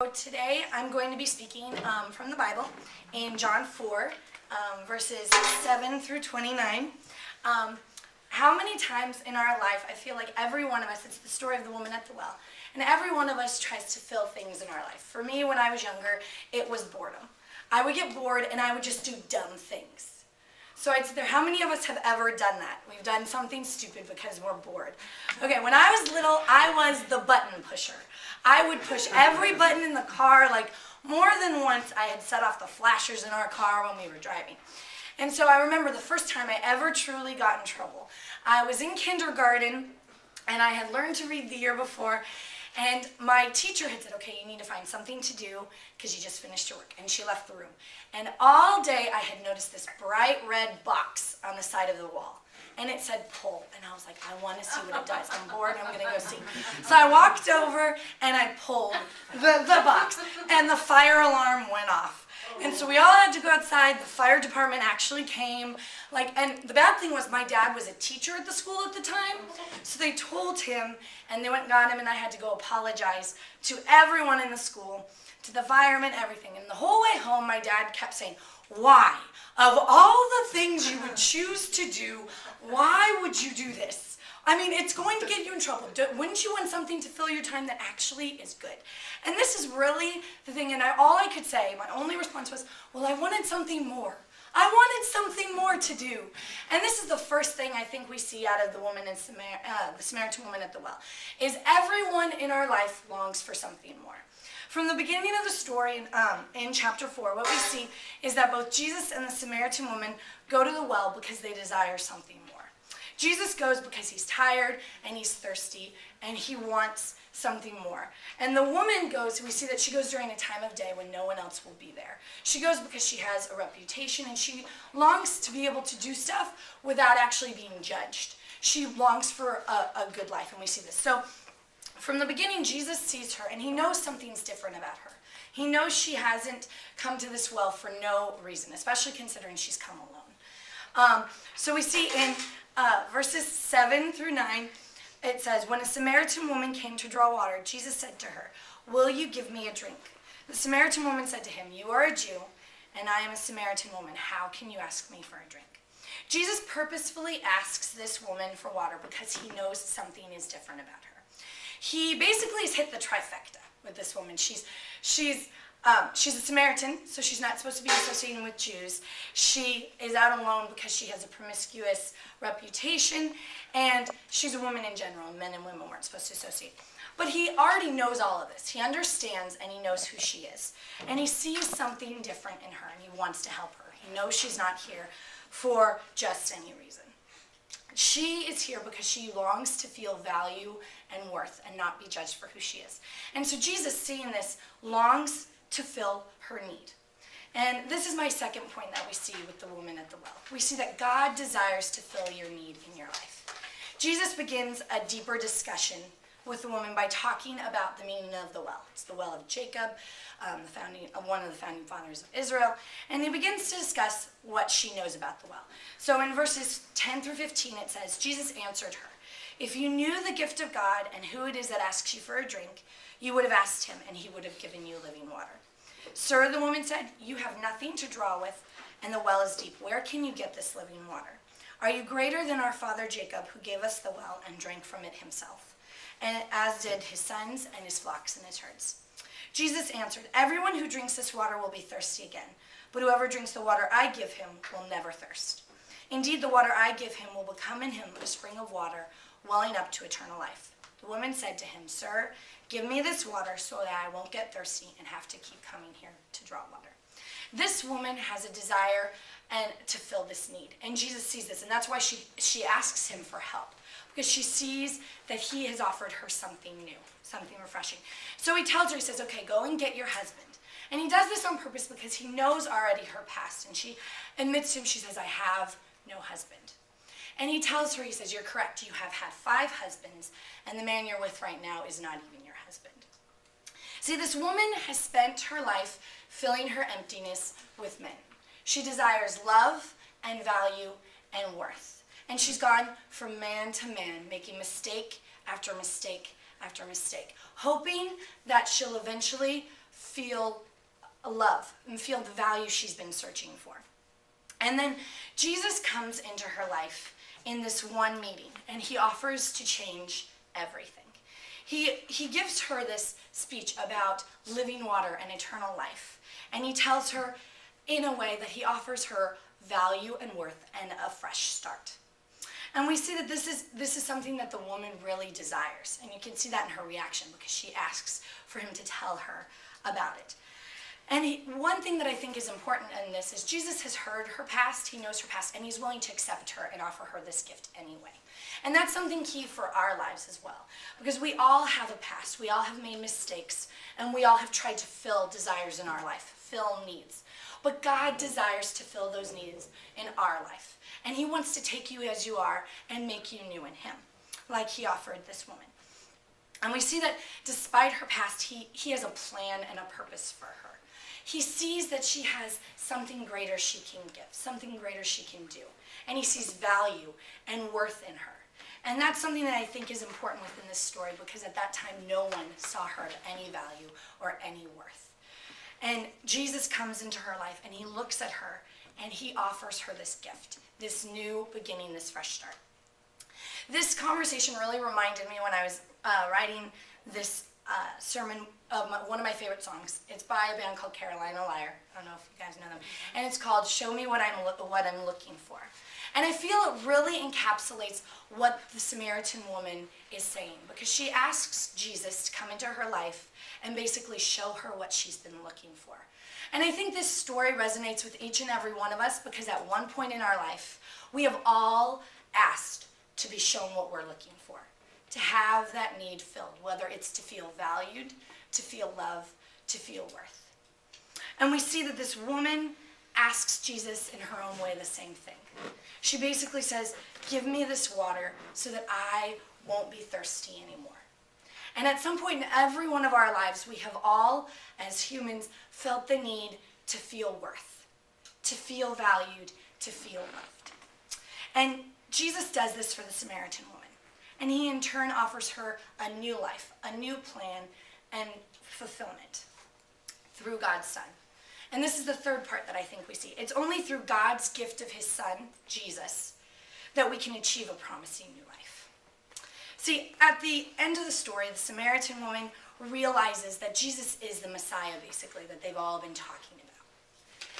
So today I'm going to be speaking from the Bible in John 4, verses 7 through 29. How many times in our life, I feel like every one of us, it's the story of the woman at the well, and every one of us tries to fill things in our life. For me, when I was younger, it was boredom. I would get bored and I would just do dumb things. So I'd sit there, how many of us have ever done that? We've done something stupid because we're bored. Okay, when I was little, I was the button pusher. I would push every button in the car, like more than once I had set off the flashers in our car when we were driving. And so I remember the first time I ever truly got in trouble. I was in kindergarten and I had learned to read the year before, and my teacher had said, okay, you need to find something to do because you just finished your work. And she left the room. And all day I had noticed this bright red box on the side of the wall. And it said pull. And I was like, I want to see what it does. I'm bored, I'm going to go see. So I walked over and I pulled the box. And the fire alarm went off. And so we all had to go outside. The fire department actually came. And the bad thing was my dad was a teacher at the school at the time. So they told him, and they went and got him, and I had to go apologize to everyone in the school, to the firemen, everything. And the whole way home, my dad kept saying, why? Of all the things you would choose to do, why would you do this? I mean, it's going to get you in trouble. Wouldn't you want something to fill your time that actually is good? And this is really the thing, and all I could say, my only response was, well, I wanted something more. I wanted something more to do. And this is the first thing I think we see out of the woman in the Samaritan woman at the well, is everyone in our life longs for something more. From the beginning of the story in chapter 4, what we see is that both Jesus and the Samaritan woman go to the well because they desire something more. Jesus goes because he's tired and he's thirsty and he wants something more. And the woman goes, we see that she goes during a time of day when no one else will be there. She goes because she has a reputation and she longs to be able to do stuff without actually being judged. She longs for a good life, and we see this. So from the beginning, Jesus sees her and he knows something's different about her. He knows she hasn't come to this well for no reason, especially considering she's come alone. So we see in verses 7 through 9, it says, when a Samaritan woman came to draw water, Jesus said to her, will you give me a drink? The Samaritan woman said to him, you are a Jew, and I am a Samaritan woman. How can you ask me for a drink? Jesus purposefully asks this woman for water because he knows something is different about her. He basically has hit the trifecta with this woman. She's a Samaritan, so she's not supposed to be associating with Jews. She is out alone because she has a promiscuous reputation, and she's a woman in general. Men and women weren't supposed to associate. But he already knows all of this. He understands, and he knows who she is. And he sees something different in her, and he wants to help her. He knows she's not here for just any reason. She is here because she longs to feel value and worth and not be judged for who she is. And so Jesus, seeing this, longs to fill her need. And this is my second point that we see with the woman at the well. We see that God desires to fill your need in your life. Jesus begins a deeper discussion with the woman by talking about the meaning of the well. It's the well of Jacob, one of the founding fathers of Israel. And he begins to discuss what she knows about the well. So in verses 10 through 15, it says, Jesus answered her, if you knew the gift of God and who it is that asks you for a drink, you would have asked him, and he would have given you living water. Sir, the woman said, you have nothing to draw with, and the well is deep. Where can you get this living water? Are you greater than our father Jacob, who gave us the well and drank from it himself, and as did his sons and his flocks and his herds? Jesus answered, everyone who drinks this water will be thirsty again, but whoever drinks the water I give him will never thirst. Indeed, the water I give him will become in him a spring of water, welling up to eternal life. The woman said to him, sir, give me this water so that I won't get thirsty and have to keep coming here to draw water. This woman has a desire to fill this need. And Jesus sees this, and that's why she asks him for help, because she sees that he has offered her something new, something refreshing. So he tells her, he says, okay, go and get your husband. And he does this on purpose because he knows already her past. And she admits to him, she says, I have no husband. And he tells her, he says, you're correct. You have had 5 husbands, and the man you're with right now is not even your husband. See, this woman has spent her life filling her emptiness with men. She desires love and value and worth. And she's gone from man to man, making mistake after mistake after mistake, hoping that she'll eventually feel love and feel the value she's been searching for. And then Jesus comes into her life in this one meeting, and he offers to change everything. He gives her this speech about living water and eternal life, and he tells her in a way that he offers her value and worth and a fresh start. And we see that this is something that the woman really desires, and you can see that in her reaction because she asks for him to tell her about it. And one thing that I think is important in this is Jesus has heard her past, he knows her past, and he's willing to accept her and offer her this gift anyway. And that's something key for our lives as well, because we all have a past, we all have made mistakes, and we all have tried to fill desires in our life, fill needs. But God desires to fill those needs in our life, and he wants to take you as you are and make you new in him, like he offered this woman. And we see that despite her past, he has a plan and a purpose for her. He sees that she has something greater she can give, something greater she can do. And he sees value and worth in her. And that's something that I think is important within this story, because at that time no one saw her of any value or any worth. And Jesus comes into her life and he looks at her and he offers her this gift, this new beginning, this fresh start. This conversation really reminded me when I was writing this sermon of one of my favorite songs. It's by a band called Carolina Liar. I don't know if you guys know them. And it's called Show Me What I'm Looking For. And I feel it really encapsulates what the Samaritan woman is saying, because she asks Jesus to come into her life and basically show her what she's been looking for. And I think this story resonates with each and every one of us, because at one point in our life, we have all asked to be shown what we're looking for, to have that need filled, whether it's to feel valued, to feel love, to feel worth. And we see that this woman asks Jesus in her own way the same thing. She basically says, give me this water so that I won't be thirsty anymore. And at some point in every one of our lives, we have all, as humans, felt the need to feel worth, to feel valued, to feel loved. And Jesus does this for the Samaritan woman. And he in turn offers her a new life, a new plan, and fulfillment through God's Son. And this is the third part that I think we see. It's only through God's gift of his Son, Jesus, that we can achieve a promising new life. See, at the end of the story, the Samaritan woman realizes that Jesus is the Messiah, basically, that they've all been talking about.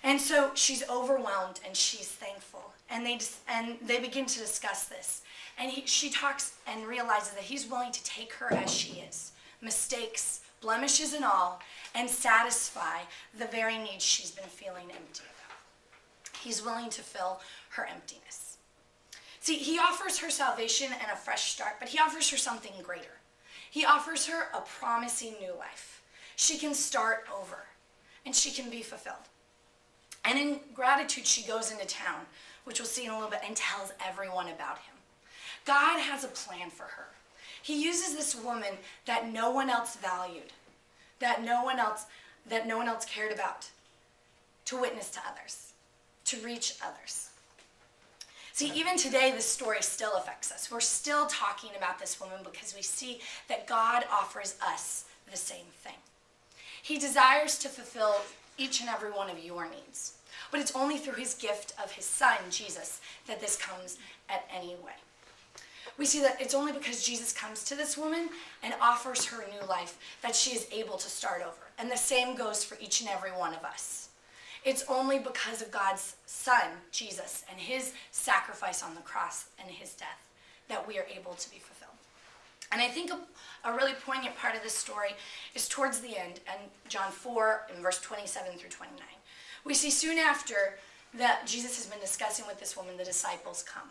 And so she's overwhelmed and she's thankful. And they begin to discuss this. And she talks and realizes that he's willing to take her as she is, mistakes, blemishes and all, and satisfy the very needs she's been feeling empty about. He's willing to fill her emptiness. See, he offers her salvation and a fresh start, but he offers her something greater. He offers her a promising new life. She can start over, and she can be fulfilled. And in gratitude, she goes into town, which we'll see in a little bit, and tells everyone about him. God has a plan for her. He uses this woman that no one else valued, that no one else cared about, to witness to others, to reach others. See, even today, this story still affects us. We're still talking about this woman because we see that God offers us the same thing. He desires to fulfill each and every one of your needs. But it's only through his gift of his Son, Jesus, that this comes at any way. We see that it's only because Jesus comes to this woman and offers her a new life that she is able to start over. And the same goes for each and every one of us. It's only because of God's Son, Jesus, and his sacrifice on the cross and his death that we are able to be fulfilled. And I think a really poignant part of this story is towards the end, and John 4 in verse 27 through 29. We see soon after that Jesus has been discussing with this woman, the disciples come.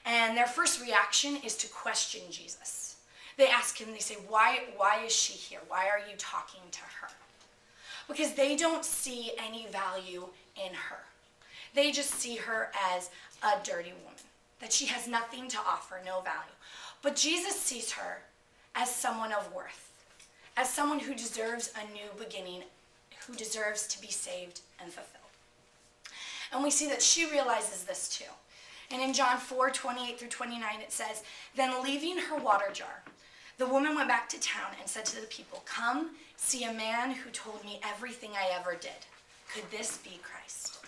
And their first reaction is to question Jesus. They ask him, they say, why is she here? Why are you talking to her? Because they don't see any value in her. They just see her as a dirty woman, that she has nothing to offer, no value. But Jesus sees her as someone of worth, as someone who deserves a new beginning, who deserves to be saved and fulfilled. And we see that she realizes this too. And in John 4, 28 through 29, it says, then leaving her water jar, The woman went back to town and said to the people, "Come, see a man who told me everything I ever did. Could this be Christ?"